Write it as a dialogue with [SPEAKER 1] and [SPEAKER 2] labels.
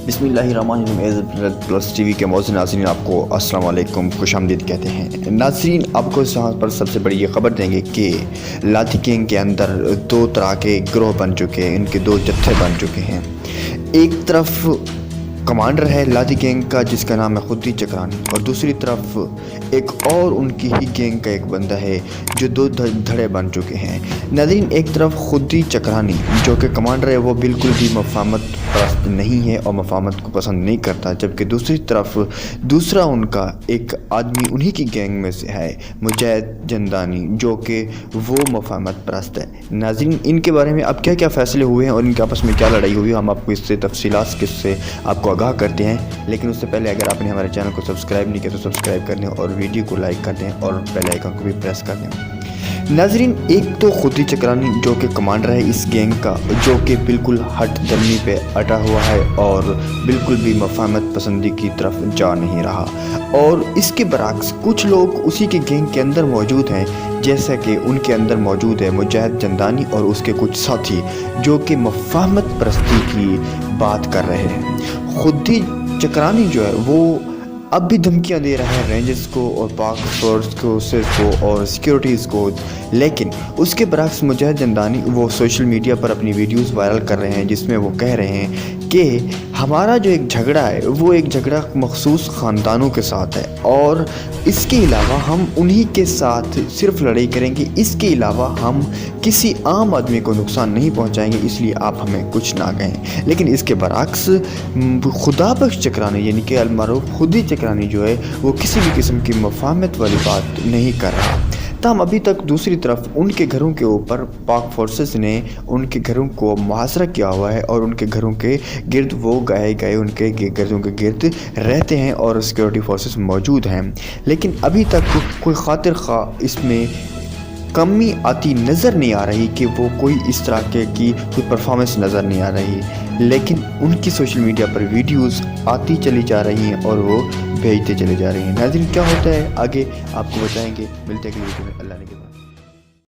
[SPEAKER 1] بسم اللہ الرحمن الرحیم پلس ٹی وی کے موزن ناظرین آپ کو السلام علیکم، خوش آمدید کہتے ہیں۔ ناظرین آپ کو یہاں پر سب سے بڑی یہ خبر دیں گے کہ لاٹھی گینگ کے اندر دو طرح کے گروہ بن چکے ہیں، ان کے دو جتھے بن چکے ہیں۔ ایک طرف کمانڈر ہے لاٹھی گینگ کا جس کا نام ہے خدی چکرانی، اور دوسری طرف ایک اور ان کی ہی گینگ کا ایک بندہ ہے جو دو دھڑے بن چکے ہیں۔ ناظرین ایک طرف خدی چکرانی جو کہ کمانڈر ہے وہ بالکل بھی مفاہمت پرست نہیں ہے اور مفاہمت کو پسند نہیں کرتا، جبکہ دوسری طرف دوسرا ان کا ایک آدمی انہی کی گینگ میں سے ہے مجاہد جندانی جو کہ وہ مفاہمت پرست ہے۔ ناظرین ان کے بارے میں اب کیا کیا فیصلے ہوئے ہیں اور ان کے آپس میں کیا لڑائی ہوئی ہے، ہم آپ کو اس سے تفصیلات کس سے آپ کو آگاہ کرتے ہیں، لیکن اس سے پہلے اگر آپ نے ہمارے چینل کو سبسکرائب نہیں کیا تو سبسکرائب کر دیں اور ویڈیو کو لائک کر دیں اور بیل آئیکن کو بھی پریس کر دیں۔ ناظرین ایک تو خدی چکرانی جو کہ کمانڈر ہے اس گینگ کا، جو کہ بالکل ہٹ درمی پہ اٹا ہوا ہے اور بالکل بھی مفاہمت پسندی کی طرف جا نہیں رہا، اور اس کے برعکس کچھ لوگ اسی کے گینگ کے اندر موجود ہیں، جیسا کہ ان کے اندر موجود ہے مجاہد جندانی اور اس کے کچھ ساتھی جو کہ مفاہمت پرستی کی بات کر رہے ہیں۔ خدی چکرانی جو ہے وہ اب بھی دھمکیاں دے رہا ہے رینجرز کو اور پاک فورسز کو اور سیکیورٹیز کو، لیکن اس کے برعکس مجاہد جندانی وہ سوشل میڈیا پر اپنی ویڈیوز وائرل کر رہے ہیں جس میں وہ کہہ رہے ہیں کہ ہمارا جو ایک جھگڑا ہے وہ ایک جھگڑا مخصوص خاندانوں کے ساتھ ہے، اور اس کے علاوہ ہم انہی کے ساتھ صرف لڑائی کریں گے، اس کے علاوہ ہم کسی عام آدمی کو نقصان نہیں پہنچائیں گے، اس لیے آپ ہمیں کچھ نہ کہیں۔ لیکن اس کے برعکس خدا بخش چکرانی یعنی کہ المعروف خدی چکرانی جو ہے وہ کسی بھی قسم کی مفاہمت والی بات نہیں کر رہا۔ تاہم ابھی تک دوسری طرف ان کے گھروں کے اوپر پاک فورسز نے ان کے گھروں کو محاصرہ کیا ہوا ہے اور ان کے گھروں کے گرد وہ گئے ان کے گھروں کے گرد رہتے ہیں اور سیکیورٹی فورسز موجود ہیں، لیکن ابھی تک کوئی خاطر خواہ اس میں کمی آتی نظر نہیں آ رہی کہ وہ کوئی اس طرح کی کوئی پرفارمنس نظر نہیں آ رہی، لیکن ان کی سوشل میڈیا پر ویڈیوز آتی چلی جا رہی ہیں اور وہ بھیجتے چلے جا رہے ہیں۔ ناظرین کیا ہوتا ہے آگے آپ کو بتائیں گے، ملتے ہیں اگلی ویڈیو میں، اللہ نے